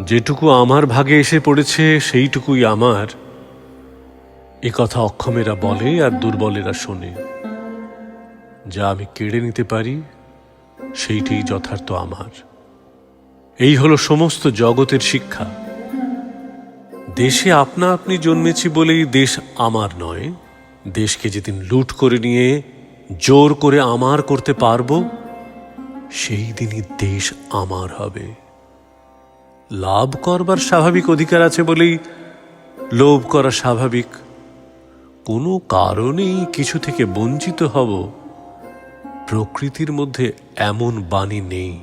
যেটুকু আমার ভাগে এসে পড়েছে সেইটুকুই আমার, এ কথা অক্ষমেরা বলে আর দুর্বলেরা শোনে। যা আমি কেড়ে নিতে পারি সেইটাই যথার্থ আমার। এই হলো সমস্ত জগতের শিক্ষা। দেশে আপনা আপনি জন্মেছি বলেই দেশ আমার নয়। দেশকে যেদিন লুট করে নিয়ে জোর করে আমার করতে পারবো, সেই দিনই দেশ আমার হবে। লাভ করবার স্বাভাবিক অধিকার আছে বলেই লোভ করা স্বাভাবিক। কোনো কারণেই কিছু থেকে বঞ্চিত হব, প্রকৃতির মধ্যে এমন বাণী নেই।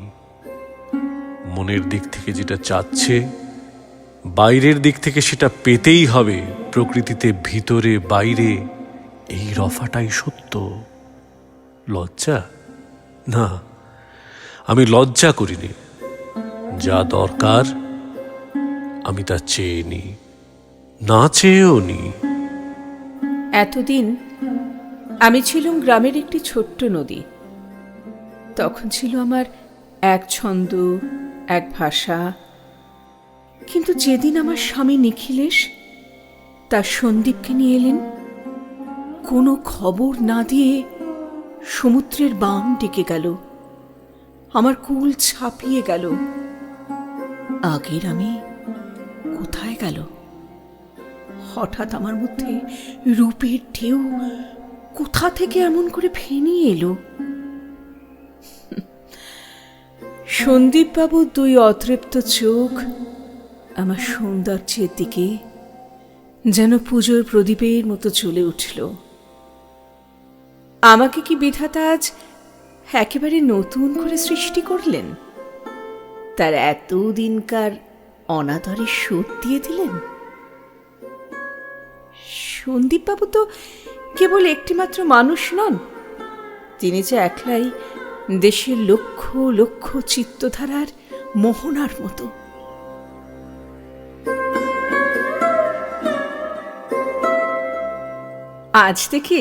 মনের দিক থেকে যেটা চাচ্ছে, বাইরের দিক থেকে সেটা পেতেই হবে। প্রকৃতিতে ভিতরে বাইরে এই রফাটাই সত্য। লজ্জা? না, আমি লজ্জা করিনি। যা দরকার আমি তা চেয়ে নি, না চেয়েও নি। এতদিন আমি ছিলাম গ্রামের একটি ছোট্ট নদী। তখন ছিল আমার এক ছন্দ, এক ভাষা। কিন্তু যেদিন আমার স্বামী নিখিলেশ তার সন্দীপকে নিয়ে এলেন, কোনো খবর না দিয়ে সমুদ্রের বাম ডেকে গেল, আমার কুল ছাপিয়ে গেল। আগের আমি কোথায় গেল? হঠাৎ আমার মধ্যে রূপের ঢেউ কোথা থেকে এমন করে ফেনিয়ে এলো। সন্দীপবাবুর দুই অতৃপ্ত চোখ আমার সৌন্দর্যের দিকে যেন পুজোর প্রদীপের মতো জ্বলে উঠল। আমাকে কি বিধাতা আজ একেবারে নতুন করে সৃষ্টি করলেন? তার এতদিনকার অনাদরের শোধ দিয়ে দিলেন? সন্দীপবাবু তো কেবল একটিমাত্র মানুষ নন, তিনি যে একলাই দেশের লক্ষ লক্ষ চিত্তধারার মোহনার মতো। আজ থেকে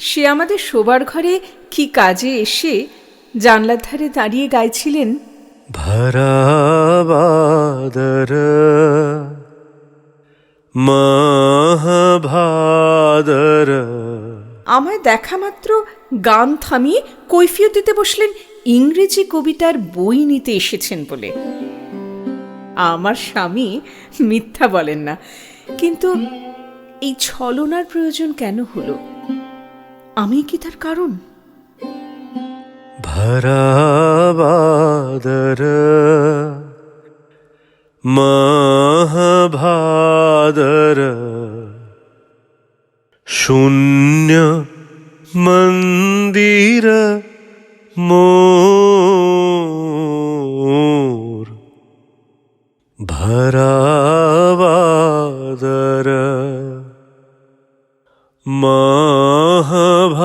সে আমাদের শোবার ঘরে কি কাজে এসে জানলার ধারে দাঁড়িয়ে গাইছিলেন, ভরাবাদর মহাভাদর। আমায় দেখা মাত্র গান থামিয়ে কৈফিয়ত দিতে বসলেন ইংরেজি কবিতার বই নিতে এসেছেন বলে। আমার স্বামী মিথ্যা বলেন না, কিন্তু এই ছলনার প্রয়োজন কেন হলো? আমি কি তার কারণ? ভরাবাদর মহাভাদর শূন্য মন্দির মোর। ভরাবাদর মহাভাদর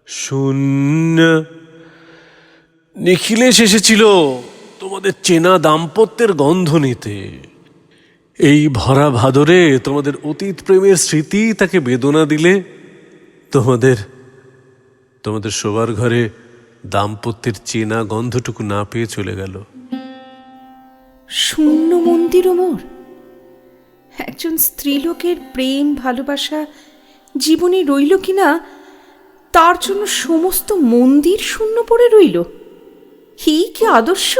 শূন্য। নিখিলেশ এসেছিল তোমাদের চেনা দাম্পত্যের গন্ধ নিতে। এই ভরা ভাদরে তোমাদের অতীত প্রেমের স্মৃতি তাকে বেদনা দিলে। তোমাদের তোমাদের শোবার ঘরে দাম্পত্যের চেনা গন্ধটুকু না পেয়ে চলে গেল। শূন্য মন্দির মোর। একজন স্ত্রীলোকের প্রেম ভালোবাসা জীবনে রইল কিনা, তার জন্য সমস্ত মন্দির শূন্য পড়ে রইল। এই কি আদর্শ?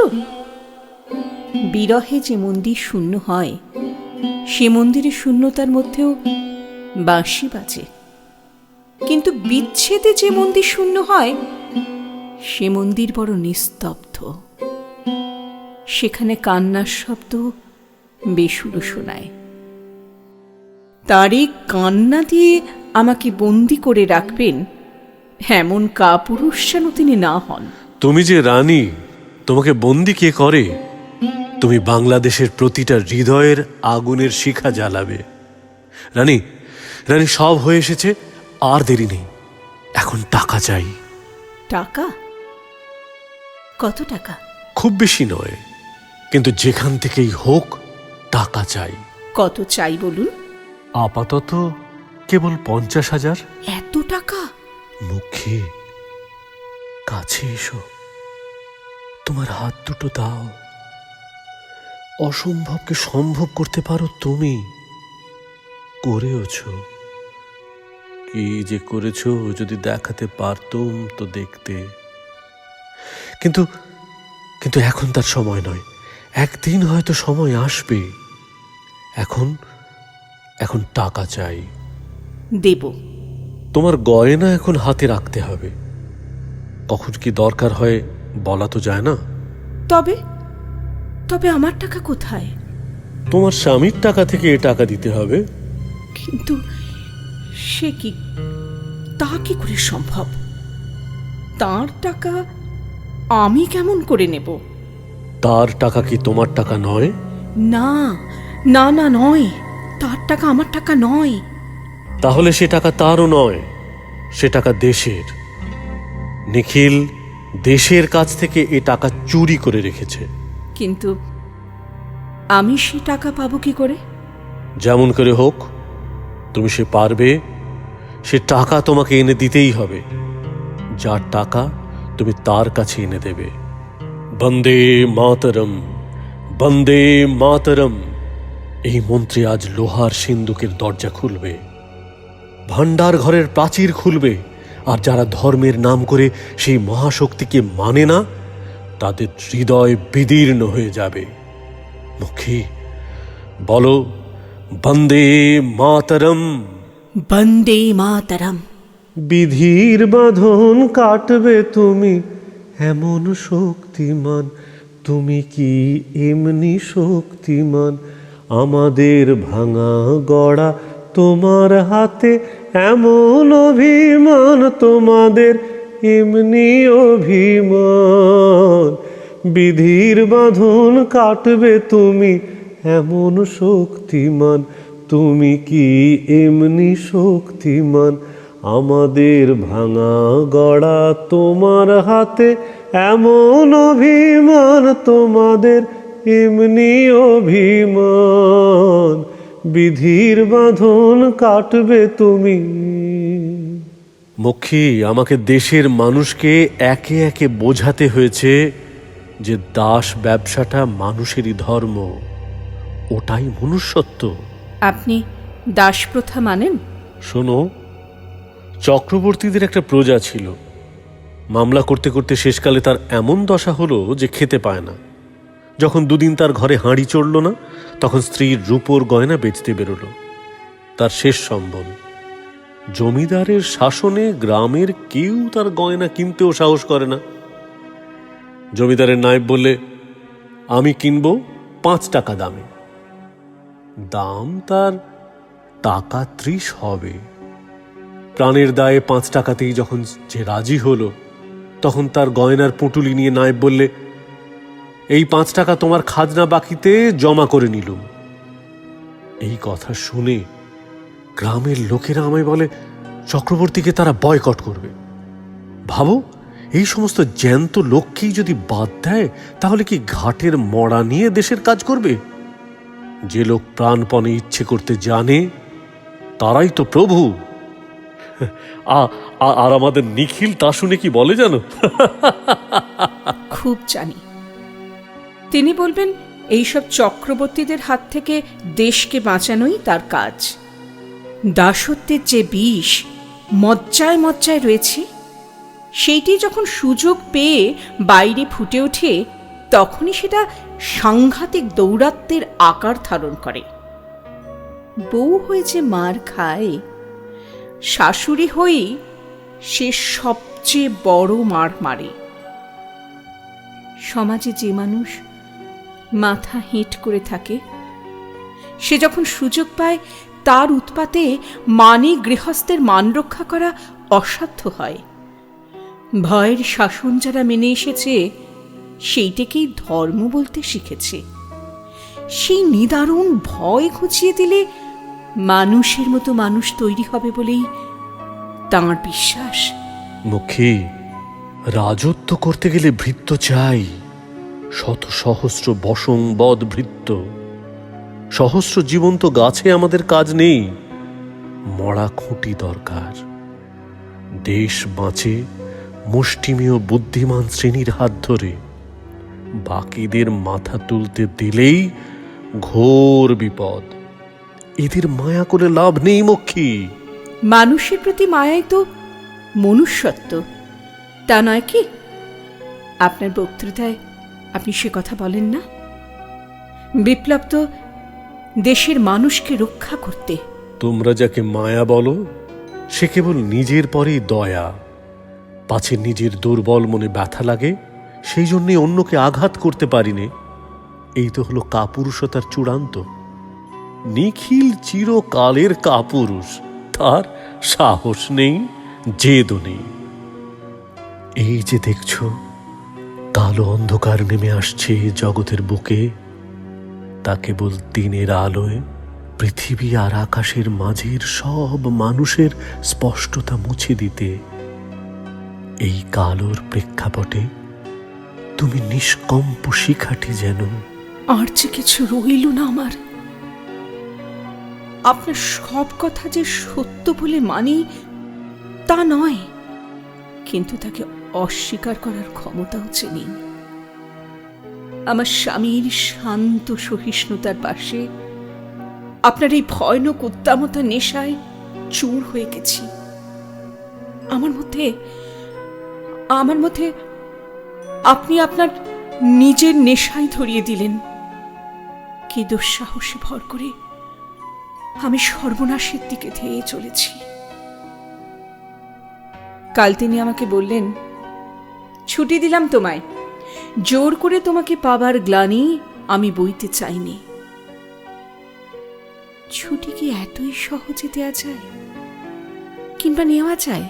বিরহে যে মন্দির শূন্য হয়, সে মন্দিরের শূন্যতার মধ্যেও বাঁশি বাজে। কিন্তু বিচ্ছেদে যে মন্দির শূন্য হয়, সে মন্দির বড় নিস্তব্ধ। সেখানে কান্নার শব্দ বেসুরো শোনায়। তারই কান্না দিয়ে আমাকে বন্দি করে রাখবেন এমন কাপুরুষ যেন তিনি না হন। তুমি যে রানী, তোমাকে বন্দি কে করে? তুমি বাংলাদেশের প্রতিটা হৃদয়ের আগুনের শিখা জ্বালাবে। রানী, রানী, সব হয়ে এসেছে, আর দেরি নেই। এখন টাকা চাই। টাকা? কত টাকা? খুব বেশি নয়, কিন্তু যেখান থেকেই হোক টাকা চাই। কত চাই বলুন? আপাতত কেবল 50,000। এত টাকা? মুখে কাছে এসো, তোমার হাত দুটো দাও। অসম্ভবকে সম্ভব করতে পারো তুমি, করেওছ। কি যে করেছ যদি দেখাতে পারতুম তো দেখতে। কিন্তু কিন্তু এখন তার সময় নয়। একদিন হয়তো সময় আসবে। এখন এখন টাকা চাই। দেব। তোমার গয়না এখন হাতে রাখতে হবে। কখন কি দরকার হয় বলা তো যায় না। তবে তবে আমার টাকা কোথায়? তোমার স্বামীর টাকা থেকে এ টাকা দিতে হবে। কিন্তু সে কি, তা কি করে সম্ভব? তার টাকা আমি কেমন করে নেব? তার টাকা কি তোমার টাকা নয়? না না না, নয়। তার টাকা আমার টাকা নয়। তাহলে সে টাকা তারও নয়, সে টাকা দেশের। নিখিল দেশের কাছ থেকে এ টাকা চুরি করে রেখেছে। কিন্তু আমি সে টাকা পাবো কি করে? যেমন করে হোক তুমি সে পারবে। সে টাকা তোমাকে এনে দিতেই হবে। যার টাকা তুমি তার কাছে এনে দেবে। বন্দে মাতরম, বন্দে মাতরম। এই মন্ত্রে আজ লোহার সিন্দুকের দরজা খুলবে, ভান্ডার ঘরের প্রাচীর খুলবে। আর যারা ধর্মের নাম করে সেই মহাশক্তিকে মানে না, তাদের হৃদয় বিদীর্ণ হয়ে যাবে। মুখে বলো, বন্দে মাতরম। বন্দে মাতরম। বিধির বাঁধন কাটবে তুমি, এমন শক্তিমান। তুমি কি এমনি শক্তিমান? আমাদের ভাঙা গড়া তোমার হাতে, এমন অভিমান তোমাদের, এমনি অভিমান। বিধির বাঁধন কাটবে তুমি, এমন শক্তিমান। তুমি কি এমনি শক্তিমান? আমাদের ভাঙা গড়া তোমার হাতে, এমন অভিমান তোমাদের, এমনি অভিমান। বিধির বাঁধন কাটবে তুমি। মুখী, আমাকে দেশের মানুষকে একে একে বোঝাতে হয়েছে যে দাস ব্যবসাটা মানুষেরই ধর্ম, ওটাই মনুষ্যত্ব। আপনি দাসপ্রথা মানেন? শোনো, চক্রবর্তীদের একটা প্রজা ছিল। মামলা করতে করতে শেষকালে তার এমন দশা হলো যে খেতে পায় না। যখন দুদিন তার ঘরে হাঁড়ি চড়ল না, তখন স্ত্রীর রূপোর গয়না বেচতে বেরোলো। তার শেষ সম্বল। জমিদারের শাসনে গ্রামের কেউ তার গয়না কিনতেও সাহস করে না। জমিদারের নায়েব বললে, আমি কিনবো 5 টাকা দামে। দাম তার টাকা 30 হবে। প্রাণের দায়ে 5 টাকাতেই যখন যে রাজি হলো, তখন তার গয়নার পুঁটুলি নিয়ে নায়েব বললে, এই 5 টাকা তোমার খাজনা বাকিতে জমা করে নিলুম। এই কথা শুনে গ্রামের লোকেরা আমায় বলে, চক্রবর্তীকে তারা বয়কট করবে। ভাবো, এই সমস্ত জ্যান্ত লোককেই যদি বাদ দেয়, তাহলে কি ঘাটের মড়া নিয়ে দেশের কাজ করবে? যে লোক প্রাণপণে ইচ্ছে করতে জানে, তারাই তো প্রভু। আর আমাদের নিখিল তা শুনে কি বলে জানো? খুব জানি। তিনি বলবেন এইসব চক্রবর্তীদের হাত থেকে দেশকে বাঁচানোই তার কাজ। দাসত্বের যে বিষ মজ্জায় মজ্জায় রয়েছে, সেইটি যখন সুযোগ পেয়ে বাইরে ফুটে ওঠে, তখনই সেটা সাংঘাতিক দৌরাত্ম্যের আকার ধারণ করে। বউ হয়ে যে মার খায়, শাশুড়ি হয়েই সে সবচেয়ে বড় মার মারে। সমাজে যে মানুষ মাথা হেঁট করে থাকে, সে যখন সুযোগ পায়, তার উৎপাতে মানি গৃহস্থের মান রক্ষা করা অসাধ্য হয়। ভয়ের শাসন যারা মেনে এসেছে, সেইটাকেই ধর্ম বলতে শিখেছে। সেই নিদারুণ ভয় ঘুচিয়ে দিলে মানুষের মতো মানুষ তৈরি হবে বলেই তাঁর বিশ্বাস। মুখী, রাজত্ব করতে গেলে ভৃত্য চাই, শত সহস্র বশংবদ ভৃত্য। সহস্র জীবন্ত গাছে আমাদের কাজ নেই, মরা খুঁটি দরকার। দেশ বাঁচে মুষ্টিমেয় বুদ্ধিমান শ্রেণীর হাত ধরে, বাকিদের মাথা তুলতে দিলেই ঘোর বিপদ। এদের মায়া করে লাভ নেই মক্ষী। মানুষের প্রতি মায়াই তো মনুষ্যত্ব, তা নয় কি? আপনার বক্তৃতায় আপনি সে কথা বলেন না? বিপ্লব তো দেশের মানুষকে রক্ষা করতে। তোমরা যাকে মায়া বলো, সে কেবল নিজের পরেই দয়া। পাছে নিজের দুর্বল মনে ব্যথা লাগে, সেই জন্যে অন্যকে আঘাত করতে পারিনে। এই তো হলো কাপুরুষতার চূড়ান্ত। নিখিল চিরকালের কাপুরুষ, তার সাহস নেই, জেদও নেই। এই যে দেখছ, কালো অন্ধকার নেমে আসছে জগতের বুকে, তা কেবল দিনের আলোয় পৃথিবী আর আকাশের মাঝের সব মানুষের স্পষ্টতা মুছে দিতে। এই কালোর প্রেক্ষাপটে তুমি নিষ্কম্প শিখাটি যেন। আর যে কিছু রইল না আমার। আপনার সব কথা যে সত্য বলে মানি তা নয়, কিন্তু তাকে অস্বীকার করার ক্ষমতাও যে নেই। আমার স্বামীর শান্ত সহিষ্ণুতার পাশে আপনার এই ভয়ানক উদ্দামতা নেশায় চুর হয়ে গেছি। আমার মধ্যে আপনি আপনার নিজের নেশায় ধরিয়ে দিলেন। কি দুঃসাহসে ভর করে আমি সর্বনাশের দিকে ধেয়ে চলেছি। কাল তিনি আমাকে বললেন, ছুটি দিলাম তোমায়, জোর করে তোমাকে পাবার গ্লানি আমি বইতে চাইনি। ছুটি কি এতই সহজে দেয়া যায়, কিংবা নেওয়া যায়?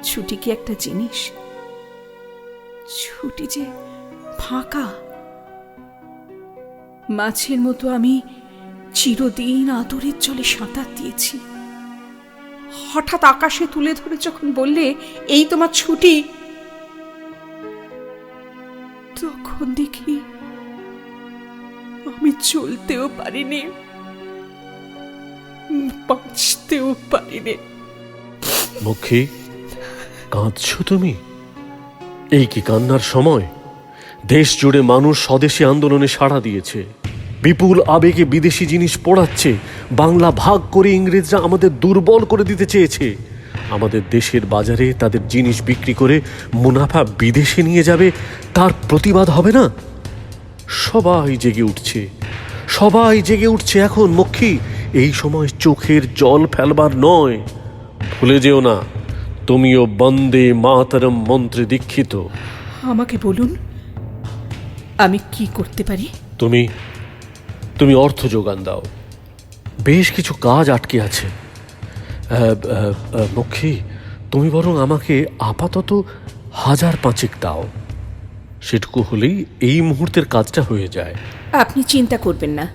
ছুটি কি একটা জিনিস? ছুটি যে ফাঁকা। মাছের মতো আমি চিরদিন আদরের জলে সাঁতার দিয়েছি। হঠাৎ আকাশে তুলে ধরে যখন বললে, এই তোমার ছুটি, তখন দেখি আমি চলতেও পারিনি, বাঁচতেও পারিনি। মক্ষী, কাঁদছ তুমি? এই কি কান্নার সময়? দেশ জুড়ে মানুষ স্বদেশী আন্দোলনে সাড়া দিয়েছে, বিপুল আবেগে বিদেশি জিনিস পোড়াচ্ছে। বাংলা ভাগ করে ইংরেজরা আমাদের দুর্বল করে দিতে চেয়েছে। আমাদের দেশের বাজারে তাদের জিনিস বিক্রি করে মুনাফা বিদেশে নিয়ে যাবে, তার প্রতিবাদ হবে না? সবাই জেগে উঠছে, সবাই জেগে উঠছে এখন মক্ষী। এই সময় চোখের জল ফেলবার নয়। ভুলে যেও না, তুমিও বন্দে মাতরম মন্ত্রে দীক্ষিত। আমাকে বলুন, আমি কি করতে পারি? তুমি অর্থ যোগান দাও। বেশ কিছু কাজ আটকে আছে। মক্ষী, তুমি বরং আমাকে আপাতত 1000 দাও। সেটুকু হলেই এই মুহূর্তের কাজটা হয়ে যায়। আপনি চিন্তা করবেন না,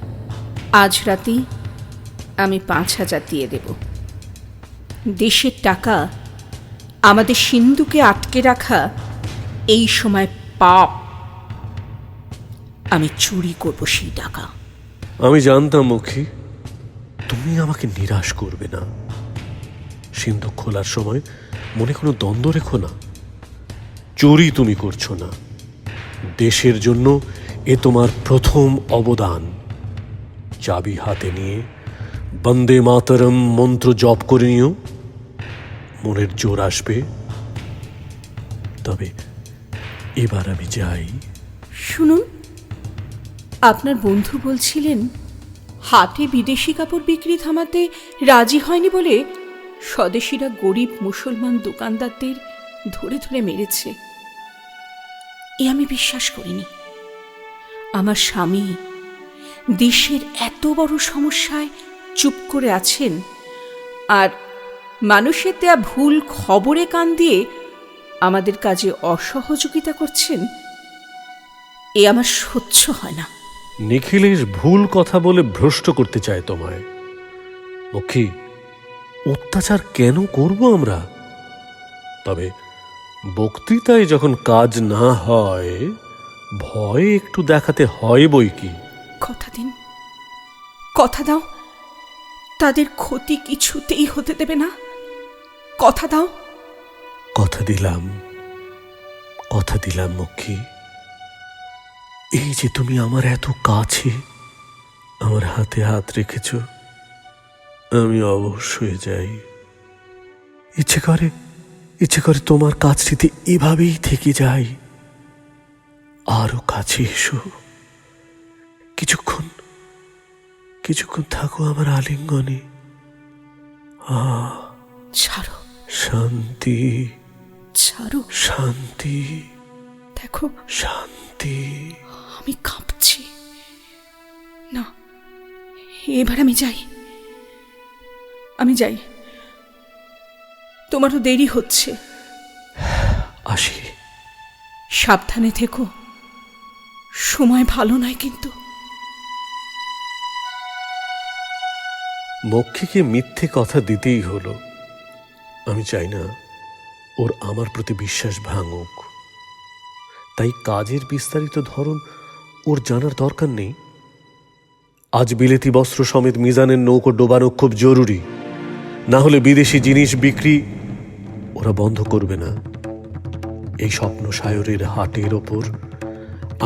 আজ রাতেই আমি 5000 দিয়ে দেব। দেশের টাকা আমাদের সিন্ধুকে আটকে রাখা এই সময় পাপ। আমি চুরি করব সেই টাকা। আমি জানতাম মক্ষী, তুমি আমাকে নিরাশ করবে না। সিন্ধু খোলার সময় মনে কোনো দ্বন্দ্ব রেখো না। চুরি তুমি করছো না, দেশের জন্য এ তোমার প্রথম অবদান। চাবি হাতে নিয়ে বন্দে মাতরম মন্ত্র জপ করে নিও, মনের জোর আসবে। তবে এবার আমি যাই। শুনুন, আপনার বন্ধু বলছিলেন হাটে বিদেশি কাপড় বিক্রি থামাতে রাজি হয়নি বলে স্বদেশীরা গরিব মুসলমান দোকানদারদের ধরে ধরে মেরেছে। এ আমি বিশ্বাস করিনি। আমার স্বামী দেশের এত বড় সমস্যায় চুপ করে আছেন, আর মানুষের দেয়া ভুল খবরে কান দিয়ে আমাদের কাজে অসহযোগিতা করছেন। এ আমার সহ্য হয় না। নিখিলেশ ভুল কথা বলে ভ্রষ্ট করতে চায় তোমায়। মক্ষী, অত্যাচার কেন করব আমরা? তবে বক্তৃতায় যখন কাজ না হয়, ভয় একটু দেখাতে হয় বই কি। কথা দিন, কথা দাও, তাদের ক্ষতি কিছুতেই হতে দেবে না। কথা দাও। কথা দিলাম, কথা দিলাম মক্ষী। এই যে তুমি আমার এত কাছে, আমার হাতে হাত রেখেছ, আমি অবশ হয়ে যাই। ইচ্ছে করে তোমার কাছটিতে এভাবেই থেকে যাই। আরো কাছে এসো, কিছুক্ষণ থাকো আমার আলিঙ্গনে। ছাড়ো। শান্তি, ছাড়ো। শান্তি, দেখো শান্তি। আমি কাঁপছি। না, এবার আমি যাই। তোমারও দেরি হচ্ছে। আসি। সাবধানে থেকো, সময় ভালো নয় কিন্তু। মক্ষীকে মিথ্যে কথা দিতেই হলো। আমি চাই না ওর আমার প্রতি বিশ্বাস ভাঙুক, তাই কাজের বিস্তারিত ধরন ওর জানার দরকার নেই। আজ বিলেতি বস্ত্র সমেত মিজানের নৌকো ডোবানো খুব জরুরি, না হলে বিদেশি জিনিস বিক্রি ওরা বন্ধ করবে না। এই স্বপ্ন সায়রের হাটের ওপর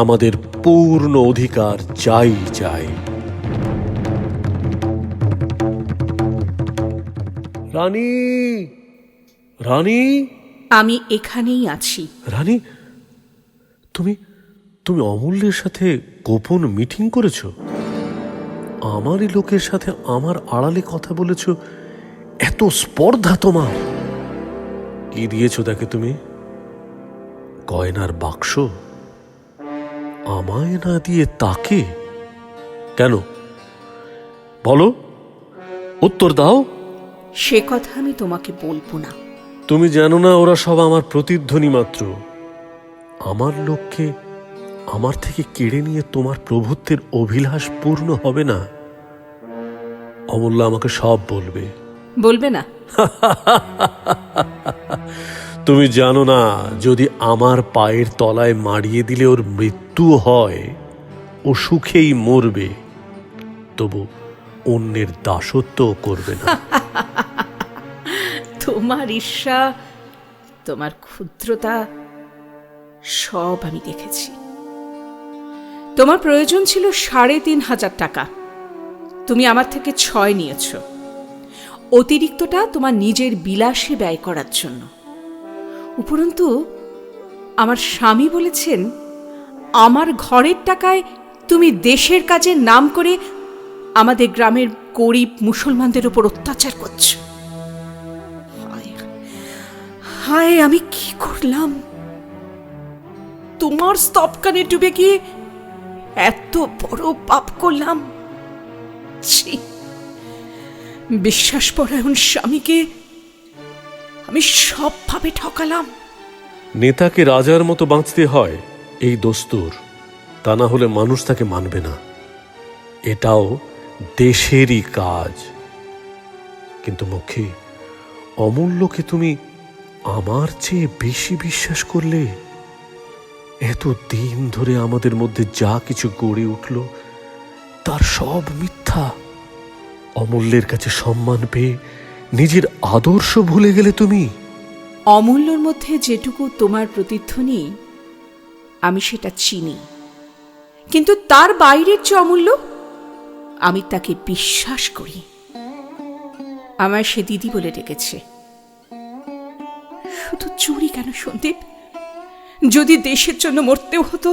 আমাদের পূর্ণ অধিকার চাই। রানী, রানী, আমি এখানেই আছি। রানী, তুমি অমূল্যের সাথে গোপন মিটিং করেছ? আমারই লোকের সাথে আমার আড়ালে কথা বলেছ? এত স্পর্ধা তোমার! কি দিয়েছ তাকে তুমি? গয়নার বাক্স? আমায় না দিয়ে তাকে? কেন বলো, উত্তর দাও। সে কথা আমি তোমাকে বলবো না। তুমি জানো না ওরা সব আমার প্রতিধ্বনি মাত্র। আমার লক্ষ্যে আমার থেকে কেড়ে নিয়ে তোমার প্রভুত্বের অভিলাষ পূর্ণ হবে না। অমূল্য আমাকে সব বলবে। বলবে না? তুমি জানো না, যদি আমার পায়ের তলায় মারিয়ে দিলে ওর মৃত্যু হয়, ও সুখেই মরবে, তবু অন্যের দাসত্ব করবে না। তোমার ঈর্ষা, তোমার ক্ষুদ্রতা সব আমি দেখেছি। তোমার প্রয়োজন ছিল ৩,৫০০ টাকা, তুমি আমার থেকে ৬ নিয়েছ। অতিরিক্তটা তোমার নিজের বিলাসে ব্যয় করার জন্য। উপরন্তু আমার স্বামী বলেছেন, আমার ঘরের টাকায় তুমি দেশের কাজের নাম করে আমাদের গ্রামের গরিব মুসলমানদের উপর অত্যাচার করছ। হায়, আমি কি করলাম? তোমার স্তবকানে ডুবে গিয়ে এত বড় পাপ করলাম। ছি, বিশ্বাসপরায়ণ স্বামীকে আমি সবভাবে ঠকালাম। নেতাকে রাজার মতো বাঁচতে হয়, এই দস্তুর। তা না হলে মানুষ তাকে মানবে না। এটাও দেশেরই কাজ। কিন্তু মক্ষী, অমূল্যকে তুমি আমার চেয়ে বেশি বিশ্বাস করলে। এত দিন ধরে আমাদের মধ্যে যা কিছু গড়ে উঠল, তার সব মিথ্যা। অমূল্যের কাছে সম্মান পেয়ে নিজের আদর্শ ভুলে গেলে তুমি। অমূল্যর মধ্যে যেটুকু তোমার প্রতিধ্বনি, আমি সেটা চিনি। কিন্তু তার বাইরের যে অমূল্য, আমি তাকে বিশ্বাস করি। আমায় সে দিদি বলে ডেকেছে। শুধু চুরি কেন সন্দীপ? যদি দেশের জন্য মরতেও হতো,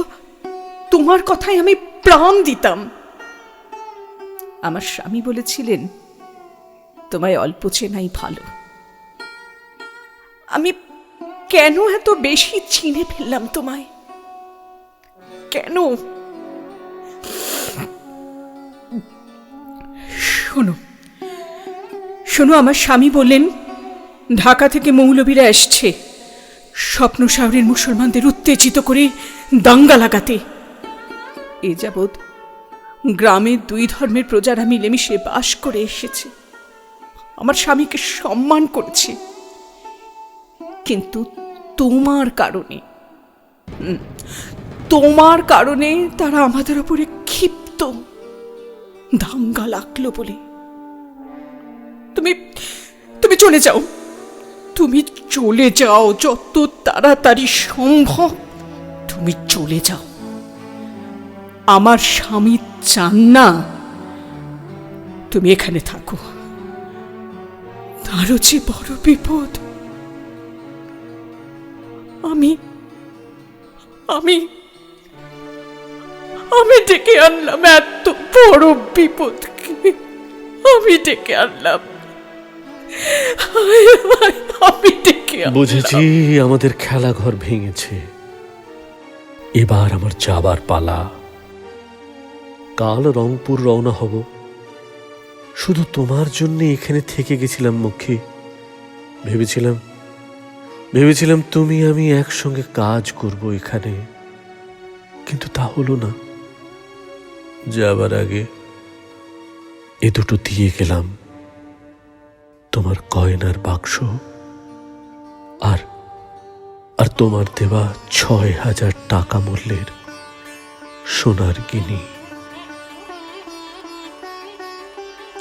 তোমার কথাই আমি প্রাণ দিতাম। আমার স্বামী বলেছিলেন, তোমায় অল্প চেনাই ভালো। আমি কেন এত বেশি চিনে ফেললাম তোমায়? কেন? শোনো, আমার স্বামী বললেন, ঢাকা থেকে মৌলবীরা এসছে স্বপ্ন শহরের মুসলমানদের উত্তেজিত করে দাঙ্গা লাগাতে। এ যাবৎ গ্রামের 2 ধর্মের প্রজারা মিলেমিশে বাস করে এসেছে, আমার স্বামীকে সম্মান করেছে। কিন্তু তোমার কারণে তারা আমাদের উপরে ক্ষিপ্ত। দাঙ্গা লাগলো বলে। তুমি তুমি চলে যাও, তুমি চলে যাও, যত তাড়াতাড়ি সম্ভব তুমি চলে যাও। আমার স্বামী চান না তুমি এখানে থাকো, তারও যে বড় বিপদ। আমি আমি আমি ডেকে আনলাম এত বড় বিপদকে, আমি ডেকে আনলাম, আমি ডেকে আনলাম। বুঝেছি আমাদের খেলাঘর ভেঙেছে, এবার আমার যাবার পালা। কাল রংপুর রওনা হব। শুধু তোমার জন্য এখানে থেকে গেছিলাম মক্ষী। ভেবেছিলাম তুমি আমি একসঙ্গে কাজ করব এখানে, কিন্তু তা হলো না। যাবার আগে এ দুটো দিয়ে গেলাম, তোমার গয়নার বাক্স আর আর তোমার দেওয়া ৬,০০০ টাকা মূল্যের সোনার গিনি।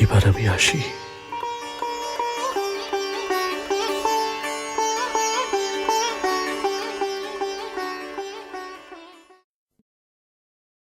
এবার আমি আসি।